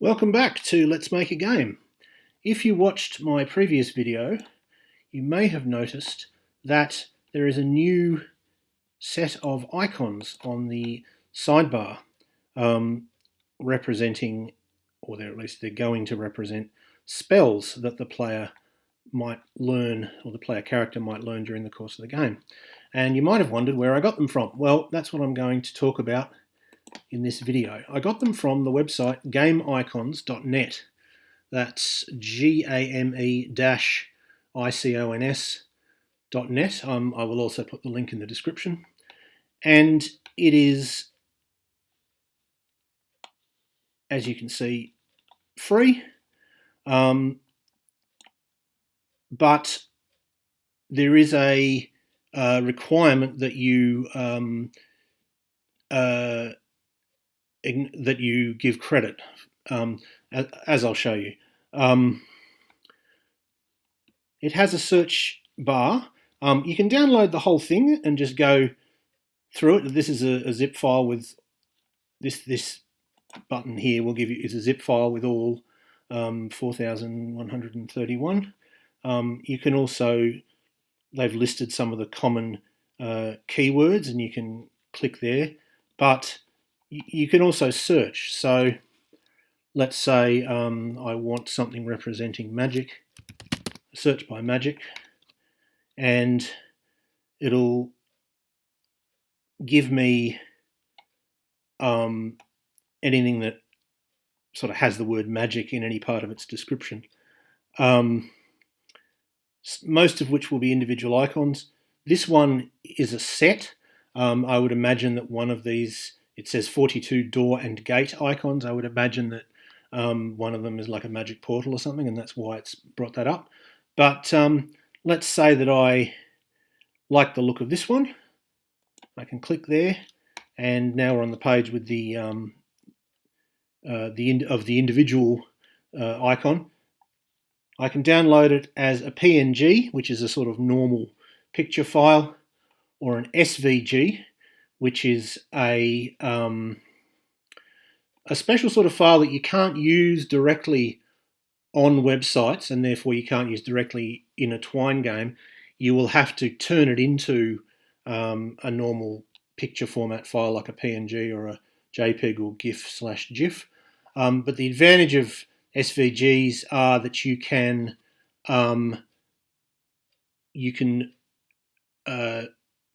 Welcome back to Let's Make a Game. If you watched my previous video, you may have noticed that there is a new set of icons on the sidebar representing, or at least they're going to represent, spells that the player might learn, or the player character might learn during the course of the game. And you might have wondered where I got them from. Well, that's what I'm going to talk about in this video. I got them from the website gameicons.net. That's GAME-ICONS.net. I will also put the link in the description. And it is, as you can see, free. But there is a requirement that you give credit, as I'll show you. It has a search bar. You can download the whole thing and just go through it. This is a zip file with this button here will give you is a zip file with all 4,131. You can also, they've listed some of the common keywords, and you can click there, but you can also search. So let's say I want something representing magic, search by magic, and it'll give me anything that sort of has the word magic in any part of its description, most of which will be individual icons. This one is a set. I would imagine that one of these, it says 42 door and gate icons. I would imagine that one of them is like a magic portal or something, and that's why it's brought that up. But let's say that I like the look of this one. I can click there, and now we're on the page with the individual icon. I can download it as a PNG, which is a sort of normal picture file, or an SVG, which is a special sort of file that you can't use directly on websites, and therefore you can't use directly in a Twine game. You will have to turn it into a normal picture format file like a PNG or a JPEG or GIF/GIF. But the advantage of SVGs are that you can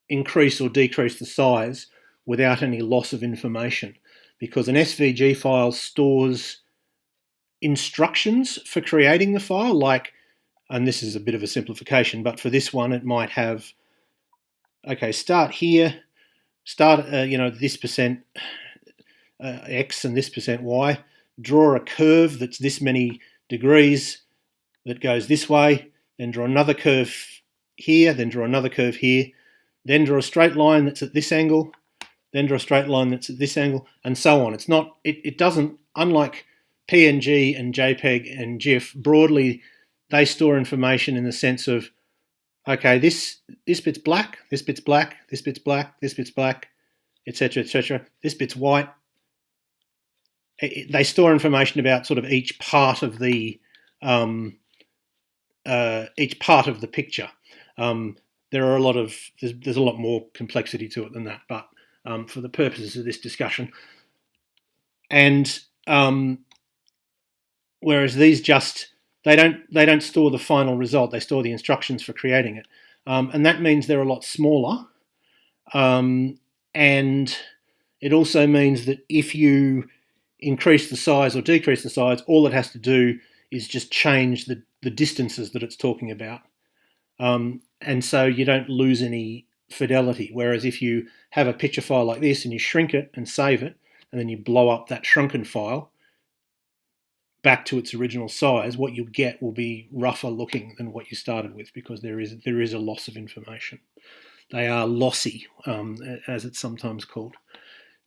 increase or decrease the size without any loss of information, because an SVG file stores instructions for creating the file, like, and this is a bit of a simplification, but for this one it might have, okay, start here, start this percent X and this percent Y, draw a curve that's this many degrees that goes this way, then draw another curve here, then draw another curve here, then draw a straight line that's at this angle, then draw a straight line that's at this angle, and so on. It's not, it doesn't, unlike PNG and JPEG and GIF, broadly they store information in the sense of, okay, this bit's black, this bit's black, this bit's black, this bit's black, etc., etc. This bit's white. They store information about sort of each part of the picture. There are there's a lot more complexity to it than that, but for the purposes of this discussion, and whereas these they don't store the final result, they store the instructions for creating it, and that means they're a lot smaller, and it also means that if you increase the size or decrease the size, all it has to do is just change the distances that it's talking about. And so you don't lose any fidelity. Whereas if you have a picture file like this and you shrink it and save it, and then you blow up that shrunken file back to its original size, what you get will be rougher looking than what you started with, because there is a loss of information. They are lossy, as it's sometimes called.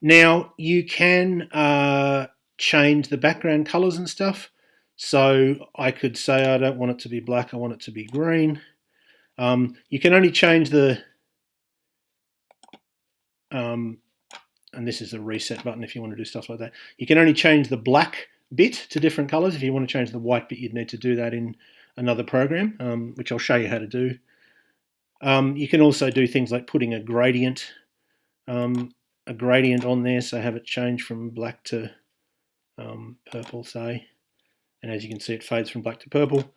Now, you can change the background colours and stuff. So I could say I don't want it to be black, I want it to be green. You can only change the, and this is the reset button if you want to do stuff like that. You can only change the black bit to different colors. If you want to change the white bit, you'd need to do that in another program, which I'll show you how to do. You can also do things like putting a gradient on there, so have it change from black to purple, say. And as you can see, it fades from black to purple.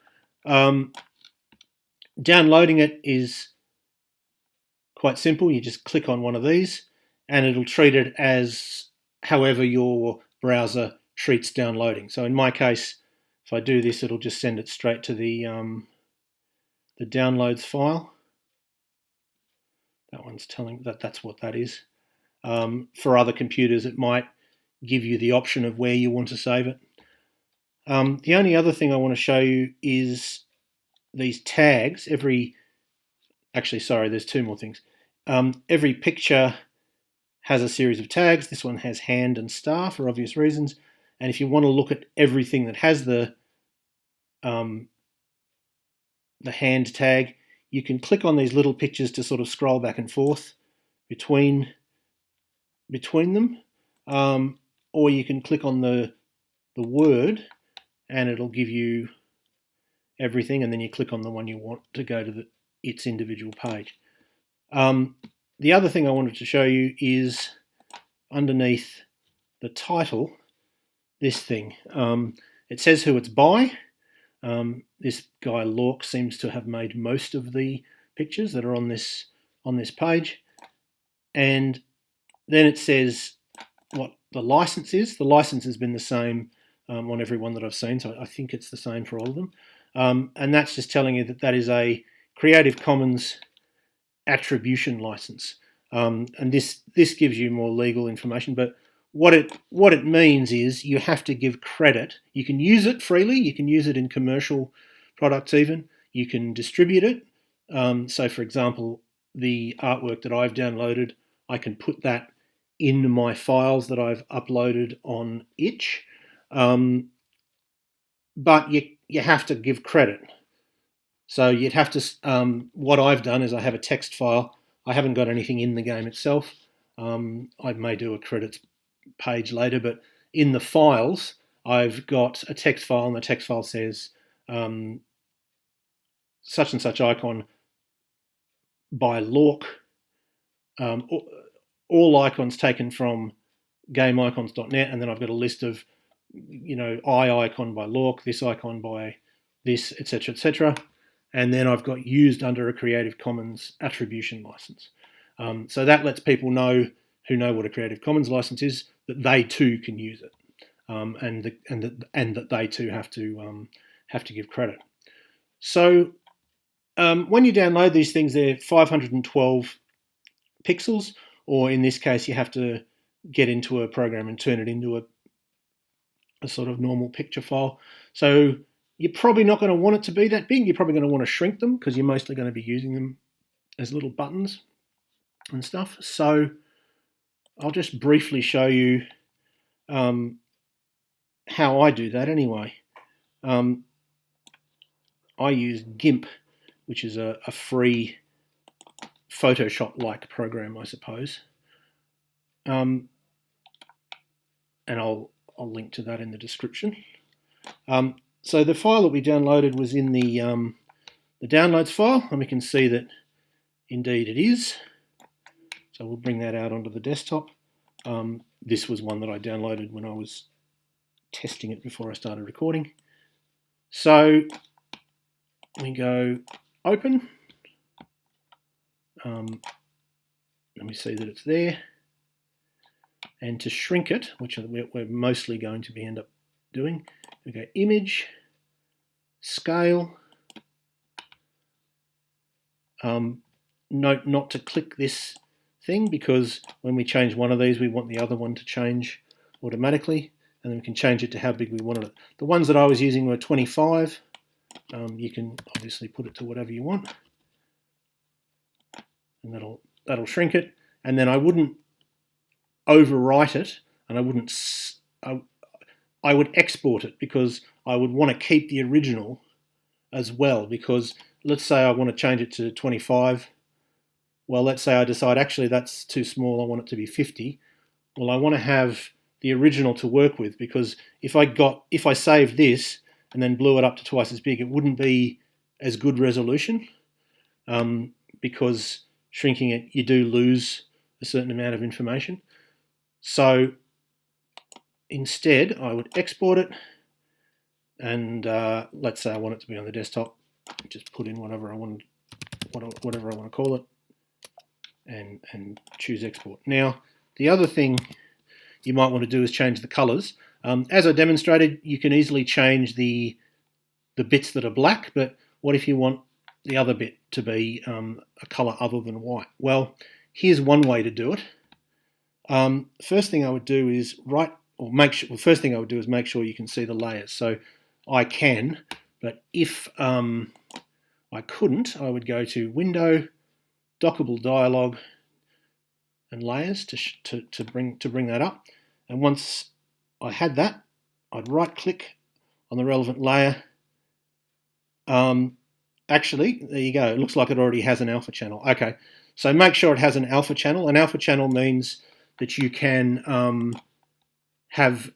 Downloading it is quite simple. You just click on one of these and it'll treat it as however your browser treats downloading. So in my case, if I do this, it'll just send it straight to the downloads file. That one's telling that that's what that is. For other computers, it might give you the option of where you want to save it. The only other thing I want to show you is these tags. Actually, sorry, there's two more things. Every picture has a series of tags. This one has hand and star for obvious reasons. And if you want to look at everything that has the hand tag, you can click on these little pictures to sort of scroll back and forth between them, or you can click on the word and it'll give you everything, and then you click on the one you want to go to its individual page. The other thing I wanted to show you is underneath the title, this thing. It says who it's by. This guy Lork seems to have made most of the pictures that are on this page, and then it says what the license is. The license has been the same on every one that I've seen, so I think it's the same for all of them. And that's just telling you that is a Creative Commons attribution license. And this gives you more legal information, but what it means is you have to give credit. You can use it freely. You can use it in commercial products even. You can distribute it. So, for example, the artwork that I've downloaded, I can put that in my files that I've uploaded on itch. But you have to give credit. So you'd have to, what I've done is I have a text file. I haven't got anything in the game itself. I may do a credits page later, but in the files, I've got a text file, and the text file says such and such icon by Lork. All icons taken from gameicons.net, and then I've got a list of, icon by Lork, this icon by this, etc., etc. And then I've got used under a Creative Commons attribution license. So that lets people know who know what a Creative Commons license is, that they too can use it, and that they too have to give credit. So when you download these things, they're 512 pixels, or in this case, you have to get into a program and turn it into a sort of normal picture file. So you're probably not going to want it to be that big. You're probably going to want to shrink them because you're mostly going to be using them as little buttons and stuff. So I'll just briefly show you how I do that anyway. I use GIMP, which is a free Photoshop-like program, I suppose. And I'll link to that in the description. So the file that we downloaded was in the downloads file, and we can see that indeed it is. So we'll bring that out onto the desktop. This was one that I downloaded when I was testing it before I started recording. So we go open. Let me see that it's there. And to shrink it, which we're mostly going to end up doing, we go image, scale. Note not to click this thing, because when we change one of these, we want the other one to change automatically, and then we can change it to how big we wanted it. The ones that I was using were 25. You can obviously put it to whatever you want, and that'll shrink it. And then I wouldn't overwrite it, and I would export it, because I would want to keep the original as well, because let's say I want to change it to 25. Well, let's say I decide actually that's too small, I want it to be 50. Well, I want to have the original to work with, because if I saved this and then blew it up to twice as big, it wouldn't be as good resolution, because shrinking it, you do lose a certain amount of information. So instead, I would export it, and let's say I want it to be on the desktop. Just put in whatever I want to call it, and choose export. Now, the other thing you might want to do is change the colors. As I demonstrated, you can easily change the bits that are black, but what if you want the other bit to be a color other than white? Well, here's one way to do it. First thing I would do is make sure you can see the layers. So I can, but if I couldn't, I would go to Window, Dockable Dialog, and Layers to bring that up. And once I had that, I'd right-click on the relevant layer. Actually, there you go. It looks like it already has an alpha channel. Okay, so make sure it has an alpha channel. An alpha channel means that you can have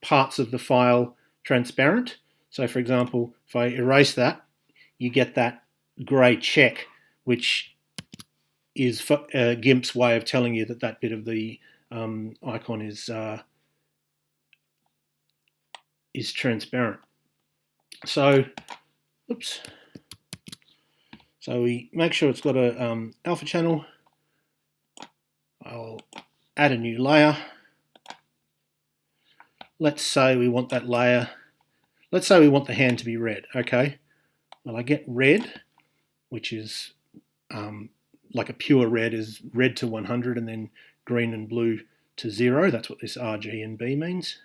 parts of the file transparent. So, for example, if I erase that, you get that grey check, which is GIMP's way of telling you that that bit of the icon is transparent. So, oops. So we make sure it's got a alpha channel. I'll add a new layer. Let's say we want that layer. Let's say we want the hand to be red. Okay. Well, I get red, which is like a pure red is red to 100, and then green and blue to 0. That's what this RG and B means.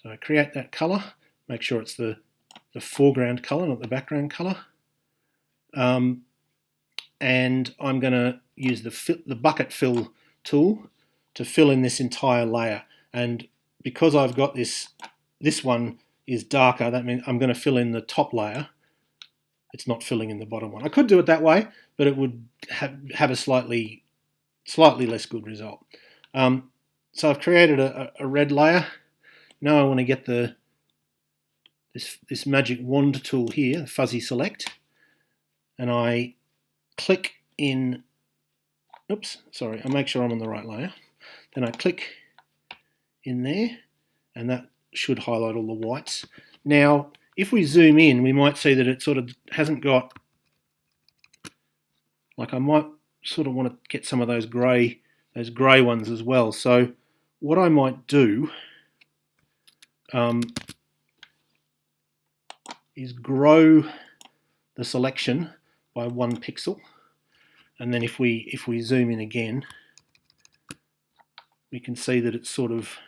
So I create that color. Make sure it's the foreground color, not the background color. And I'm going to use the bucket fill tool to fill in this entire layer. And because I've got this one is darker, that means I'm going to fill in the top layer. It's not filling in the bottom one. I could do it that way, but it would have a slightly less good result. So I've created a red layer. Now I want to get this magic wand tool here, fuzzy select, and I click in. Oops, sorry. I make sure I'm on the right layer. Then I click in there, and that should highlight all the whites. Now, if we zoom in, we might see that it sort of hasn't got, like I might sort of want to get some of those grey ones as well. So what I might do is grow the selection by 1 pixel, and then if we zoom in again, we can see that it's sort of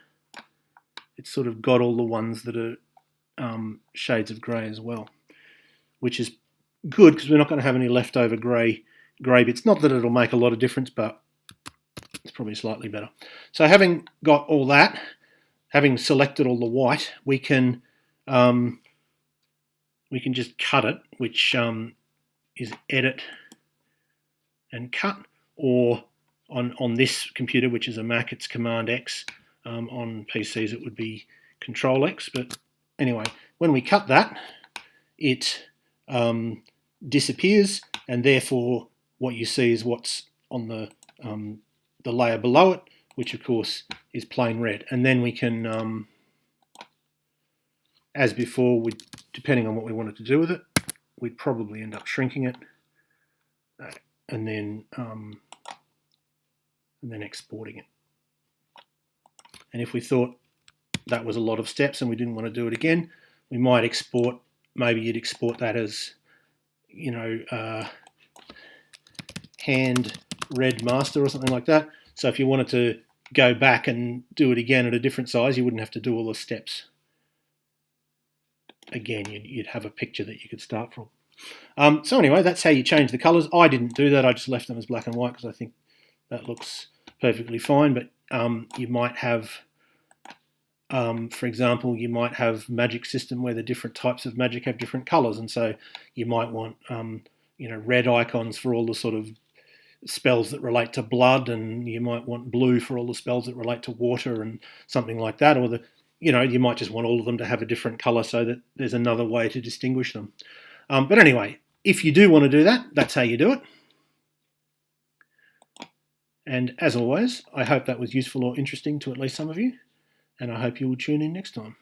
got all the ones that are shades of grey as well, which is good because we're not going to have any leftover grey bits. Not that it'll make a lot of difference, but it's probably slightly better. So having got all that, having selected all the white, we can just cut it, which is Edit and Cut, or on this computer, which is a Mac, it's Command X. On PCs, it would be Control X. But anyway, when we cut that, it disappears, and therefore what you see is what's on the layer below it, which of course is plain red. And then we can, as before, depending on what we wanted to do with it, we'd probably end up shrinking it, and then exporting it. And if we thought that was a lot of steps and we didn't want to do it again, we might export. Maybe you'd export that as, hand red master or something like that. So if you wanted to go back and do it again at a different size, you wouldn't have to do all the steps again. You'd have a picture that you could start from. So anyway, that's how you change the colors. I didn't do that. I just left them as black and white because I think that looks perfectly fine. But you might have, for example, you might have magic system where the different types of magic have different colors, and so you might want red icons for all the sort of spells that relate to blood, and you might want blue for all the spells that relate to water and something like that, or you might just want all of them to have a different color so that there's another way to distinguish them. But anyway, if you do want to do that, that's how you do it. And as always, I hope that was useful or interesting to at least some of you, and I hope you will tune in next time.